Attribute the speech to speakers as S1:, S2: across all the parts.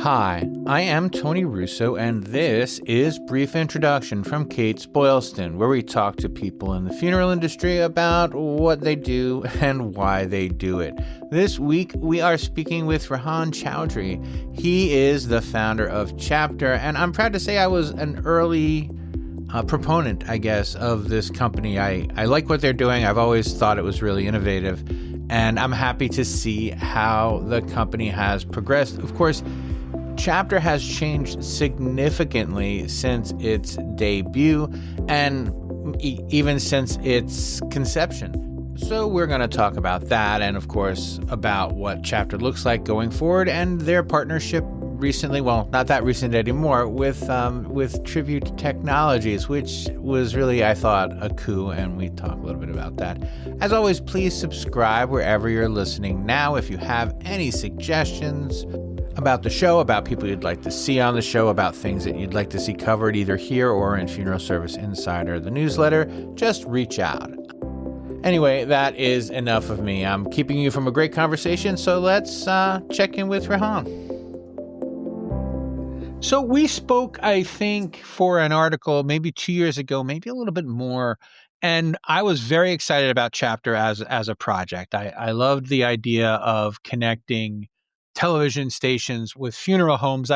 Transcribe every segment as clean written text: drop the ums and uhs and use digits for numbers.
S1: Hi, I am Tony Russo, and this is Brief Introduction from Kates-Boylston, where we talk to people in the funeral industry about what they do and why they do it. This week, we are speaking with Rehan Choudhry. He is the founder of Chptr, and I'm proud to say I was an early proponent, I guess, of this company. I like what they're doing. I've always thought it was really innovative, and I'm happy to see how the company has progressed. Of course, Chptr has changed significantly since its debut and even since its conception. So we're going to talk about that and, of course, about what Chptr looks like going forward and their partnership recently, well, not that recent anymore, with Tribute Technologies, which was really, I thought, a coup, and we talk a little bit about that. As always, please subscribe wherever you're listening now. If you have any suggestions about the show, about people you'd like to see on the show, about things that you'd like to see covered either here or in Funeral Service Insider, the newsletter, just reach out. Anyway, that is enough of me. I'm keeping you from a great conversation, so let's check in with Rehan. So we spoke, I think, for an article maybe 2 years ago, maybe a little bit more, and I was very excited about Chptr as a project. I loved the idea of connecting television stations with funeral homes.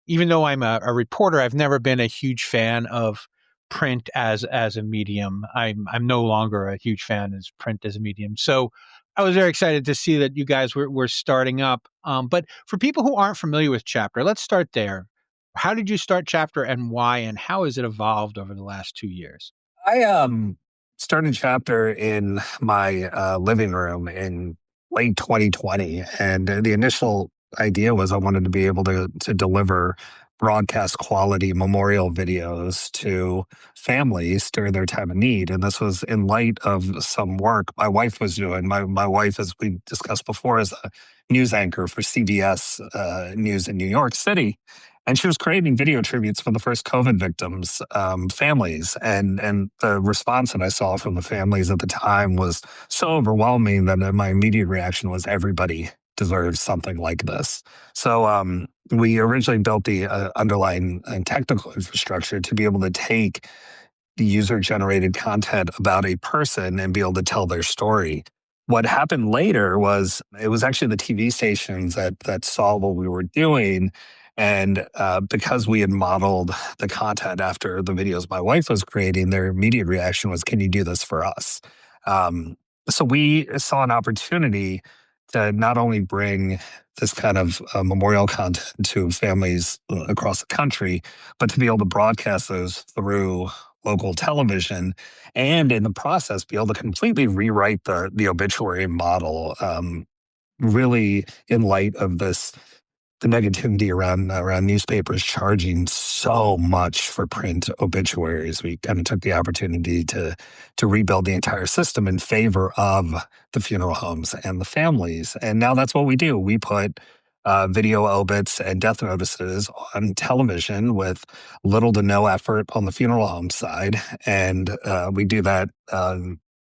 S1: Even though I'm a reporter, I've never been a huge fan of print as a medium. I'm no longer a huge fan of print as a medium. So I was very excited to see that you guys were starting up. But for people who aren't familiar with Chptr, let's start there. How did you start Chptr and why, and how has it evolved over the last 2 years?
S2: I started Chptr in my living room in late 2020, and the initial idea was I wanted to be able to deliver broadcast quality memorial videos to families during their time of need. And this was in light of some work my wife was doing. My wife, as we discussed before, is a news anchor for CBS News in New York City. And she was creating video tributes for the first COVID victims' families. And the response that I saw from the families at the time was so overwhelming that my immediate reaction was everybody deserves something like this. So we originally built the underlying and technical infrastructure to be able to take the user-generated content about a person and be able to tell their story. What happened later was it was actually the TV stations that saw what we were doing. And because we had modeled the content after the videos my wife was creating, their immediate reaction was, "Can you do this for us?" So we saw an opportunity to not only bring this kind of memorial content to families across the country, but to be able to broadcast those through local television, and in the process, be able to completely rewrite the obituary model, really in light of the negativity around newspapers charging so much for print obituaries. We kind of took the opportunity to rebuild the entire system in favor of the funeral homes and the families. And now that's what we do. We put video obits and death notices on television with little to no effort on the funeral home side. And we do that.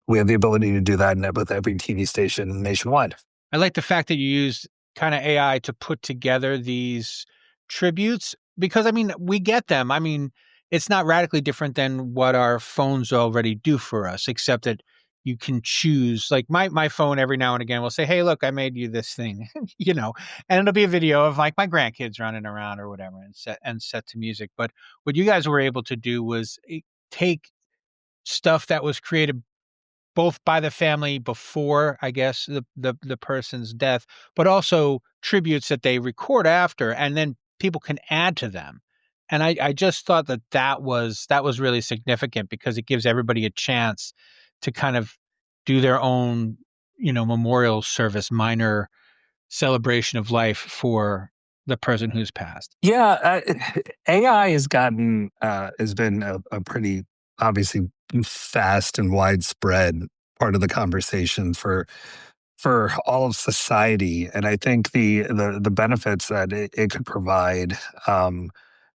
S2: We have the ability to do that with every TV station nationwide.
S1: I like the fact that you use kind of AI to put together these tributes because, I mean, we get them. I mean, it's not radically different than what our phones already do for us, except that you can choose. Like my phone every now and again will say, "Hey, look, I made you this thing," and it'll be a video of like my grandkids running around or whatever, and set to music. But what you guys were able to do was take stuff that was created both by the family before, I guess, the person's death, but also tributes that they record after, and then people can add to them. And I just thought that was really significant because it gives everybody a chance to kind of do their own, memorial service, minor celebration of life for the person who's passed.
S2: Yeah, AI has been a pretty obviously fast and widespread part of the conversation for all of society, and I think the benefits that it could provide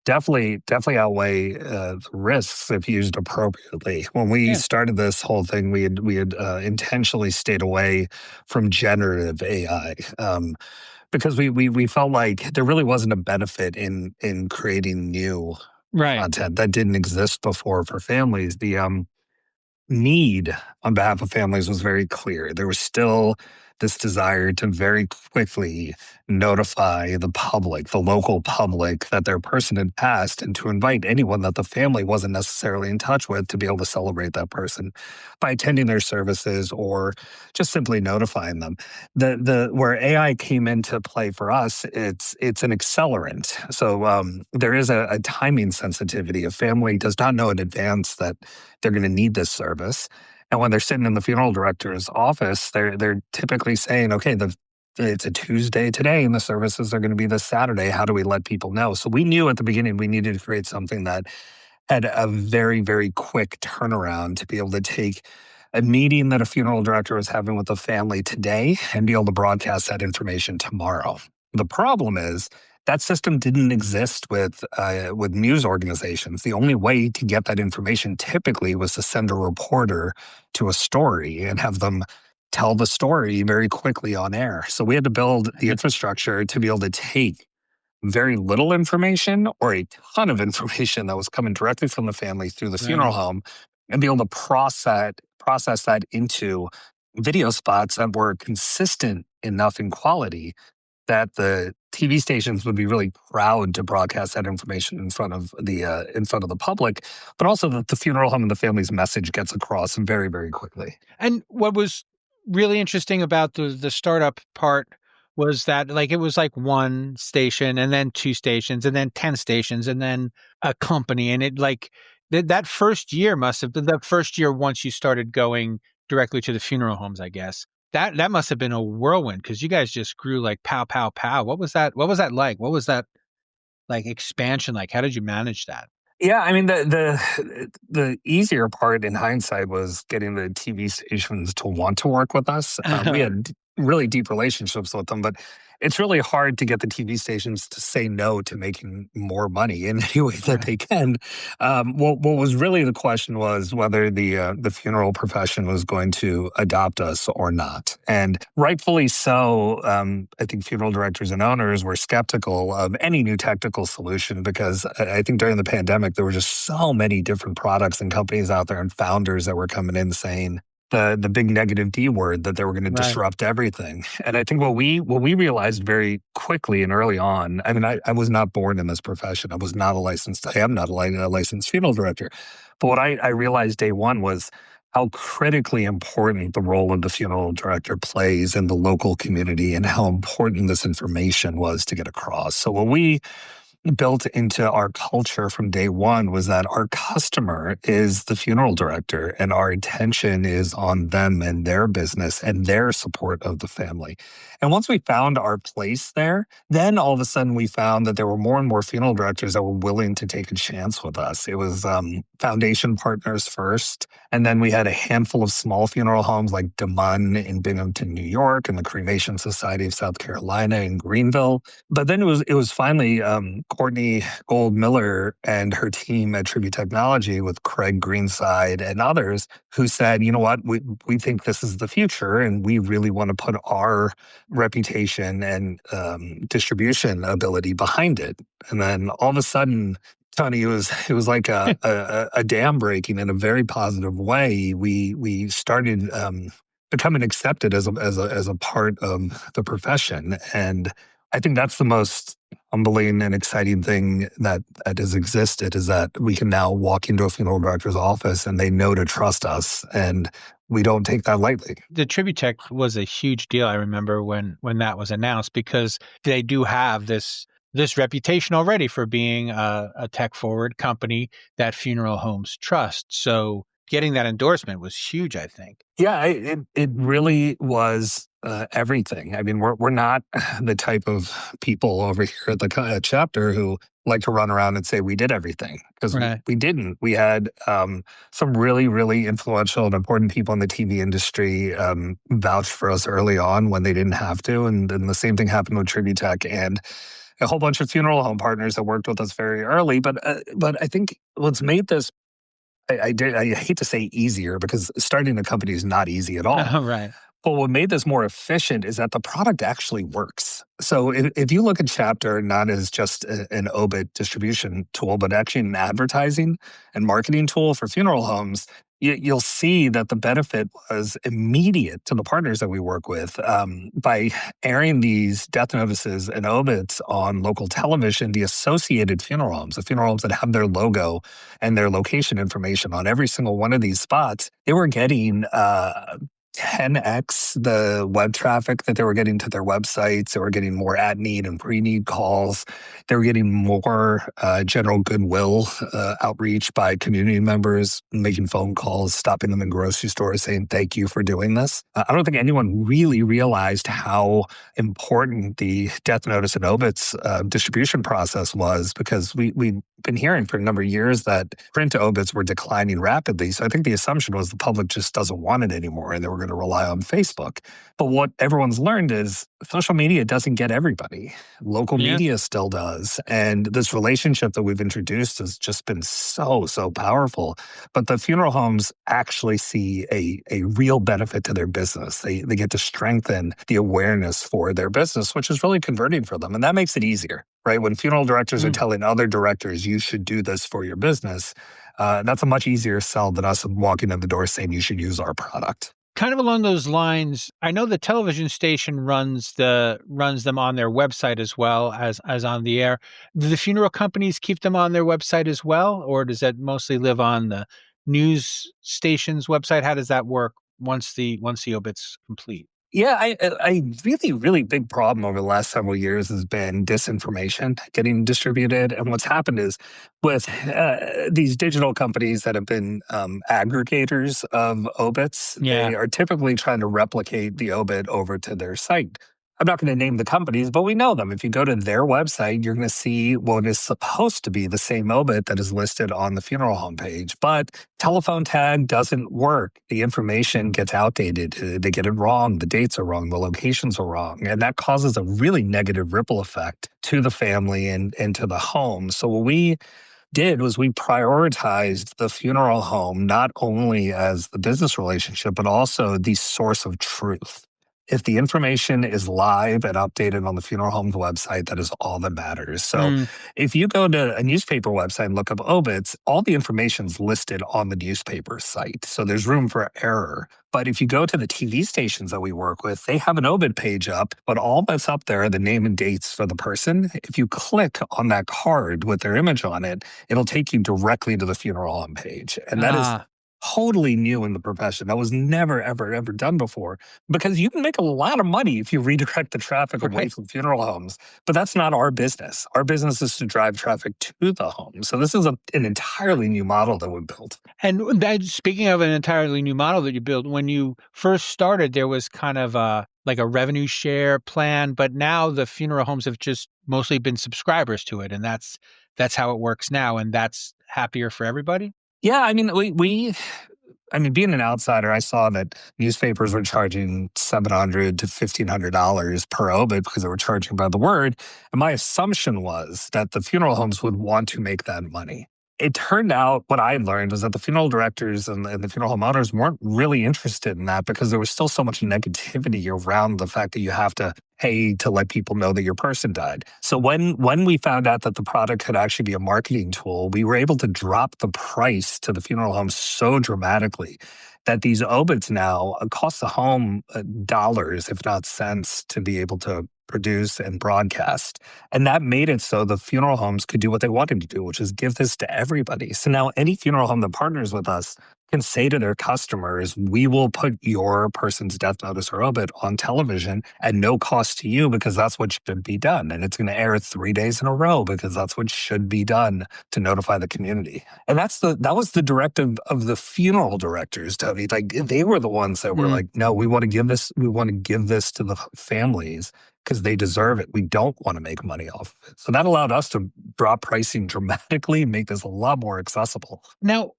S2: definitely outweigh the risks if used appropriately. When we
S1: Yeah.
S2: started this whole thing, we had intentionally stayed away from generative AI. because we felt like there really wasn't a benefit in creating new
S1: Right.
S2: content that didn't exist before for families. The need on behalf of families was very clear. There was still this desire to very quickly notify the public, the local public, that their person had passed, and to invite anyone that the family wasn't necessarily in touch with to be able to celebrate that person by attending their services or just simply notifying them. The where AI came into play for us, it's an accelerant. So there is a timing sensitivity. A family does not know in advance that they're going to need this service. And when they're sitting in the funeral director's office, they're typically saying, "Okay, it's a Tuesday today, and the services are going to be this Saturday. How do we let people know?" So we knew at the beginning we needed to create something that had a very, very quick turnaround to be able to take a meeting that a funeral director was having with the family today and be able to broadcast that information tomorrow. The problem is that system didn't exist with news organizations. The only way to get that information typically was to send a reporter to a story and have them tell the story very quickly on air. So we had to build the infrastructure to be able to take very little information or a ton of information that was coming directly from the family through the funeral
S1: Right.
S2: home and be able to process that into video spots that were consistent enough in quality that the TV stations would be really proud to broadcast that information in front of the public, but also that the funeral home and the family's message gets across very, very quickly.
S1: And what was really interesting about the startup part was that like it was like one station and then two stations and then 10 stations and then a company, and it like that first year must have been the first year once you started going directly to the funeral homes, I guess. That must have been a whirlwind because you guys just grew like pow pow pow. What was that? What was that like? What was that like expansion like? How did you manage that?
S2: Yeah, I mean the easier part in hindsight was getting the TV stations to want to work with us. We had really deep relationships with them, but it's really hard to get the TV stations to say no to making more money in any way that
S1: Right.
S2: they can. What was really the question was whether the funeral profession was going to adopt us or not, and rightfully so. I think funeral directors and owners were skeptical of any new technical solution because I think during the pandemic there were just so many different products and companies out there and founders that were coming in saying the big negative D word that they were going to
S1: Right.
S2: disrupt everything. And I think what we realized very quickly and early on, I mean, I was not born in this profession. I am not a licensed funeral director. But what I realized day one was how critically important the role of the funeral director plays in the local community and how important this information was to get across. So what we built into our culture from day one was that our customer is the funeral director and our attention is on them and their business and their support of the family. And once we found our place there, then all of a sudden we found that there were more and more funeral directors that were willing to take a chance with us. It was foundation partners first, and then we had a handful of small funeral homes like DeMunn in Binghamton, New York, and the Cremation Society of South Carolina in Greenville. But then it was finally Courtney Gold Miller and her team at Tribute Technology with Craig Greenside and others who said, you know what, we think this is the future and we really want to put our reputation and distribution ability behind it. And then all of a sudden, Tony, it was like a dam breaking in a very positive way. We started becoming accepted as a part of the profession, and I think that's the most humbling and exciting thing that has existed is that we can now walk into a funeral director's office and they know to trust us, and we don't take that lightly.
S1: The Tribute Tech was a huge deal. I remember when that was announced because they do have this reputation already for being a tech forward company that funeral homes trust. So getting that endorsement was huge, I think.
S2: Yeah, it really was everything. I mean, we're not the type of people over here at the chapter who like to run around and say we did everything because
S1: Right.
S2: we didn't. We had some really, really influential and important people in the TV industry vouch for us early on when they didn't have to, and then the same thing happened with Tribute Tech and a whole bunch of funeral home partners that worked with us very early. But I think what's made this I hate to say easier because starting a company is not easy at all.
S1: Right.
S2: But what made this more efficient is that the product actually works. So if you look at Chptr not as just an obit distribution tool, but actually an advertising and marketing tool for funeral homes, you'll see that the benefit was immediate to the partners that we work with. By airing these death notices and obits on local television, the associated the funeral homes that have their logo and their location information on every single one of these spots, they were getting 10x the web traffic that they were getting to their websites. They were getting more at-need and pre-need calls. They were getting more general goodwill outreach by community members, making phone calls, stopping them in grocery stores, saying thank you for doing this. I don't think anyone really realized how important the death notice and obits distribution process was, because we've been hearing for a number of years that print obits were declining rapidly. So I think the assumption was the public just doesn't want it anymore and they were going to rely on Facebook. But what everyone's learned is social media doesn't get everybody. Local media still does. And this relationship that we've introduced has just been so powerful. But the funeral homes actually see a real benefit to their business. They get to strengthen the awareness for their business, which is really converting for them. And that makes it easier, right? When funeral directors are telling other directors, you should do this for your business, that's a much easier sell than us walking in the door saying you should use our product.
S1: Kind of along those lines, I know the television station runs them on their website as well as on the air. Do the funeral companies keep them on their website as well, or does that mostly live on the news station's website? How does that work once the obit's complete?
S2: Yeah, really big problem over the last several years has been disinformation getting distributed. And what's happened is with these digital companies that have been aggregators of obits, they are typically trying to replicate the obit over to their site. I'm not going to name the companies, but we know them. If you go to their website, you're going to see what is supposed to be the same obit that is listed on the funeral home page. But telephone tag doesn't work. The information gets outdated. They get it wrong. The dates are wrong. The locations are wrong. And that causes a really negative ripple effect to the family and to the home. So what we did was we prioritized the funeral home not only as the business relationship, but also the source of truth. If the information is live and updated on the funeral home's website, that is all that matters. So if you go to a newspaper website and look up obits, all the information is listed on the newspaper site. So there's room for error. But if you go to the TV stations that we work with, they have an obit page up, but all that's up there are the name and dates for the person. If you click on that card with their image on it, it'll take you directly to the funeral home page. And that is totally new in the profession. That was never, ever done before, because you can make a lot of money if you redirect the traffic away from funeral homes. But that's not our business. Our business is to drive traffic to the home. So this is an entirely new model that we built.
S1: And speaking of an entirely new model that you built, when you first started, there was kind of like a revenue share plan, but now the funeral homes have just mostly been subscribers to it, and that's how it works now, and that's happier for everybody.
S2: Yeah, I mean, being an outsider, I saw that newspapers were charging $700 to $1,500 per obit because they were charging by the word. And my assumption was that the funeral homes would want to make that money. It turned out what I learned was that the funeral directors and the funeral home owners weren't really interested in that, because there was still so much negativity around the fact that you have to pay to let people know that your person died. So when we found out that the product could actually be a marketing tool, we were able to drop the price to the funeral home so dramatically that these obits now cost the home dollars, if not cents, to be able to produce and broadcast. And that made it so the funeral homes could do what they wanted to do, which is give this to everybody. So now any funeral home that partners with us can say to their customers, we will put your person's death notice or obit on television at no cost to you, because that's what should be done. And it's going to air 3 days in a row because that's what should be done to notify the community. And that was the directive of the funeral directors, Tony. Like, they were the ones that were like, no, we want to give this to the families because they deserve it. We don't want to make money off of it. So that allowed us to drop pricing dramatically and make this a lot more accessible.
S1: Now,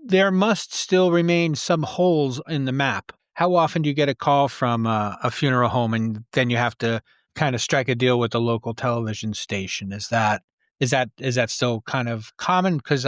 S1: there must still remain some holes in the map. How often do you get a call from a funeral home and then you have to kind of strike a deal with the local television station? Is that still kind of common? Because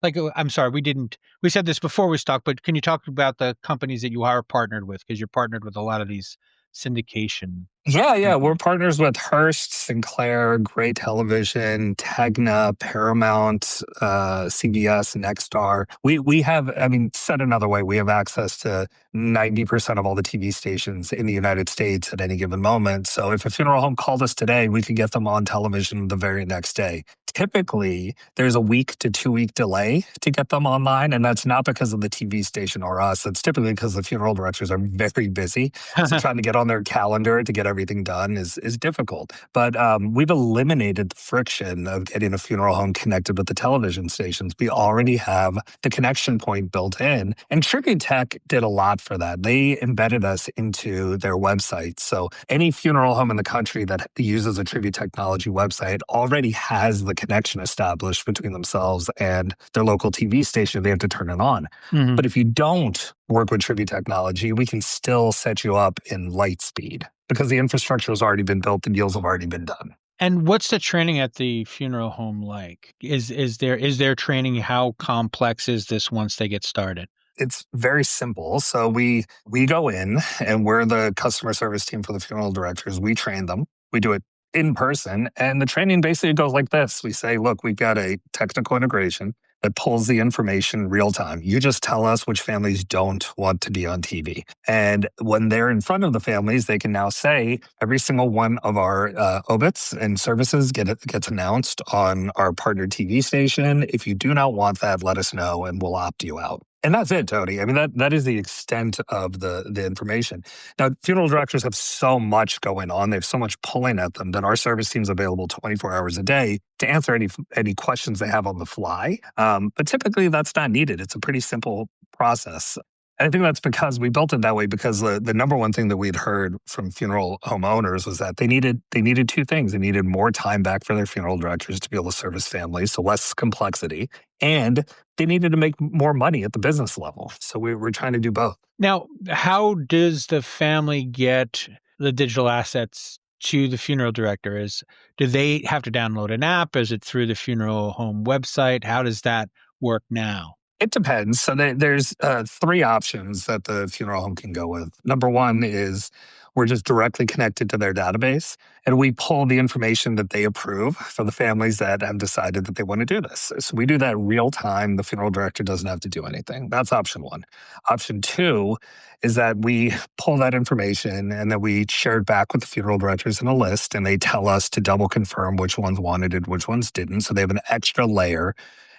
S1: Like, I'm sorry, we said this before we stopped, but can you talk about the companies that you are partnered with? Because you're partnered with a lot of these syndication
S2: Yeah, we're
S1: companies.
S2: partners with Hearst, Sinclair, Gray Television, Tegna, Paramount, CBS, Nexstar. We have, I mean, said another way, we have access to 90% of all the TV stations in the United States at any given moment. So if a funeral home called us today, we could get them on television the very next day. Typically, there's a week to 2 week delay to get them online, and that's not because of the TV station or us. It's typically because the funeral directors are very busy, so trying to get on their calendar to get everything done is difficult. But we've eliminated the friction of getting a funeral home connected with the television stations. We already have the connection point built in, and Tribute Tech did a lot for that. They embedded us into their website. So any funeral home in the country that uses a Tribute Technology website already has the connection established between themselves and their local TV station. They have to turn it on.
S1: Mhm.
S2: But if you don't work with Tribute Technology, we can still set you up in light speed because the infrastructure has already been built, the deals have already been done.
S1: And what's the training at the funeral home like? Is there training? How complex is this once they get started?
S2: It's very simple. So we go in and we're the customer service team for the funeral directors. We train them. We do it in person, and the training basically goes like this. We say, look, we've got a technical integration that pulls the information real time. You just tell us which families don't want to be on TV. And when they're in front of the families, they can now say every single one of our obits and services gets announced on our partner TV station. If you do not want that, let us know and we'll opt you out. And that's it, Tony. I mean, that is the extent of the information. Now, funeral directors have so much going on. They have so much pulling at them that our service team's available 24 hours a day to answer any questions they have on the fly. But typically, that's not needed. It's a pretty simple process. And I think that's because we built it that way because the number one thing that we'd heard from funeral home owners was that they needed two things. They needed more time back for their funeral directors to be able to service families, so less complexity, and they needed to make more money at the business level. So we were trying to do both.
S1: Now, how does the family get the digital assets to the funeral director? Do they have to download an app? Is it through the funeral home website? How does that work now?
S2: It depends. So there's three options that the funeral home can go with. Number one is we're just directly connected to their database, and we pull the information that they approve for the families that have decided that they want to do this. So we do that real time. The funeral director doesn't have to do anything. That's option one. Option two is that we pull that information and then we share it back with the funeral directors in a list, and they tell us to double confirm which ones wanted it, which ones didn't. So they have an extra layer.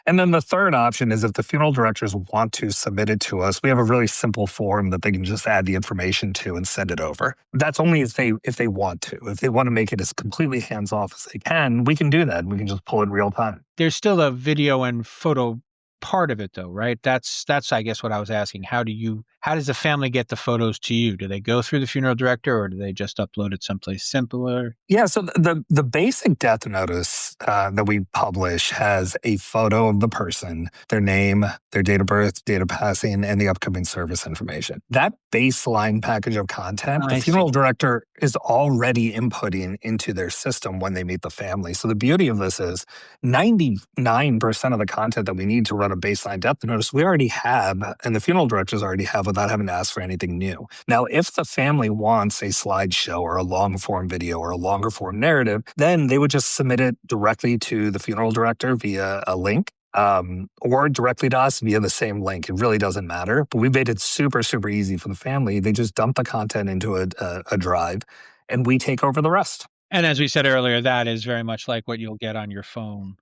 S2: And then the third option is if the funeral directors want to submit it to us, we have a really simple form that they can just add the information to and send it over. That's only if they want to. If they want to make it as completely hands off as they can, we can do that. We can just pull it real time.
S1: There's still a video and photo part of it though, right? That's I guess what I was asking. How does the family get the photos to you? Do they go through the funeral director or do they just upload it someplace simpler?
S2: Yeah, so the basic death notice that we publish has a photo of the person, their name, their date of birth, date of passing, and the upcoming service information. That baseline package of content, the
S1: I
S2: funeral
S1: see.
S2: director is already inputting into their system when they meet the family. So the beauty of this is 99% of the content that we need to run a baseline death notice, we already have, and the funeral directors already have without having to ask for anything new. Now, if the family wants a slideshow or a long form video or a longer form narrative, then they would just submit it directly to the funeral director via a link. Or directly to us via the same link. It really doesn't matter. But we made it super, super easy for the family. They just dump the content into a drive and we take over the rest.
S1: And as we said earlier, that is very much like what you'll get on your phone.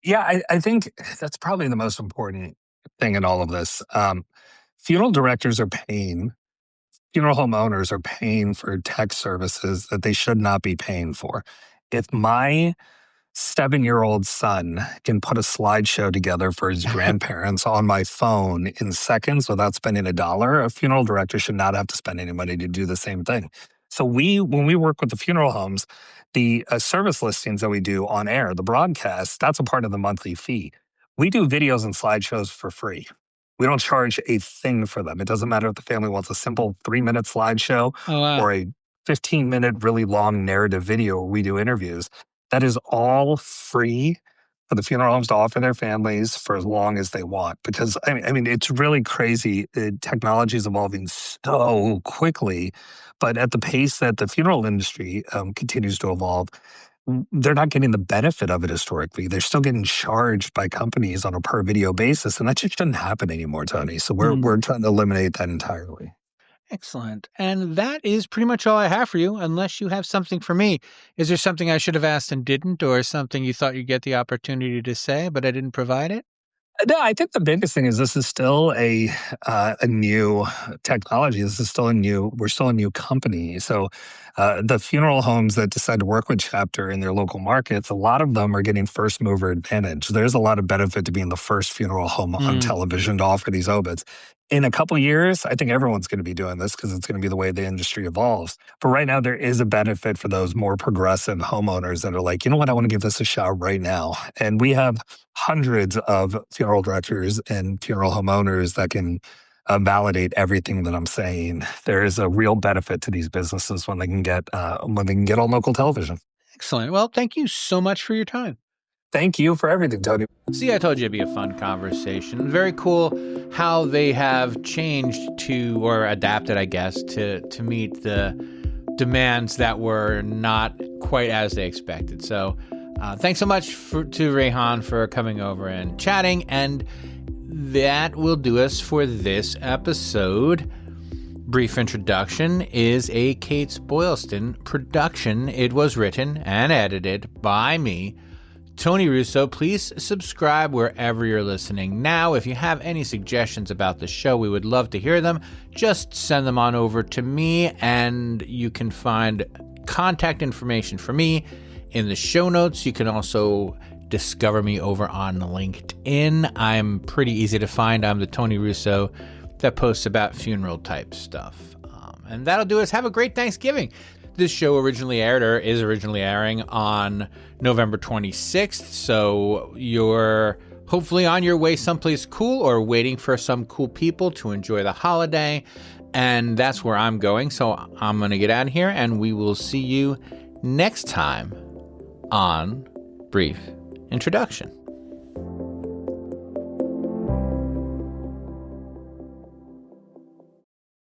S2: Yeah, I think that's probably the most important thing in all of this. Funeral directors are paying, funeral home owners are paying for tech services that they should not be paying for. If my 7-year-old son can put a slideshow together for his grandparents on my phone in seconds without spending a dollar, a funeral director should not have to spend any money to do the same thing. So when we work with the funeral homes, the service listings that we do on air, the broadcast, that's a part of the monthly fee. We do videos and slideshows for free. We don't charge a thing for them. It doesn't matter if the family wants a simple 3-minute slideshow
S1: Oh, wow.
S2: or a 15-minute really long narrative video where we do interviews. That is all free for the funeral homes to offer their families for as long as they want. Because I mean, it's really crazy. Technology is evolving so quickly, but at the pace that the funeral industry continues to evolve, they're not getting the benefit of it historically. They're still getting charged by companies on a per video basis, and that just shouldn't happen anymore, Tony. So we're trying to eliminate that entirely.
S1: Excellent. And that is pretty much all I have for you, unless you have something for me. Is there something I should have asked and didn't, or something you thought you'd get the opportunity to say, but I didn't provide it?
S2: No, I think the biggest thing is this is still a new technology. This is still a new. We're still a new company. So the funeral homes that decide to work with Chptr in their local markets, a lot of them are getting first mover advantage. There's a lot of benefit to being the first funeral home on television to offer these obits. In a couple years, I think everyone's going to be doing this because it's going to be the way the industry evolves. But right now, there is a benefit for those more progressive homeowners that are like, you know what, I want to give this a shot right now. And we have hundreds of funeral directors and funeral homeowners that can validate everything that I'm saying. There is a real benefit to these businesses when they can get on local television.
S1: Excellent. Well, thank you so much for your time.
S2: Thank you for everything, Tony.
S1: See, I told you it'd be a fun conversation. Very cool how they have changed to, or adapted, I guess, to meet the demands that were not quite as they expected. So thanks so much to Rehan for coming over and chatting. And that will do us for this episode. Brief Introduction is a Kates-Boylston production. It was written and edited by me, Tony Russo. Please subscribe wherever you're listening now. If you have any suggestions about the show, we would love to hear them. Just send them on over to me, and you can find contact information for me in the show notes. You can also discover me over on LinkedIn. I'm pretty easy to find. I'm the Tony Russo that posts about funeral type stuff. And that'll do us. Have a great Thanksgiving. This show originally aired, or is originally airing, on November 26th. So you're hopefully on your way someplace cool or waiting for some cool people to enjoy the holiday. And that's where I'm going. So I'm going to get out of here, and we will see you next time on Brief Introduction.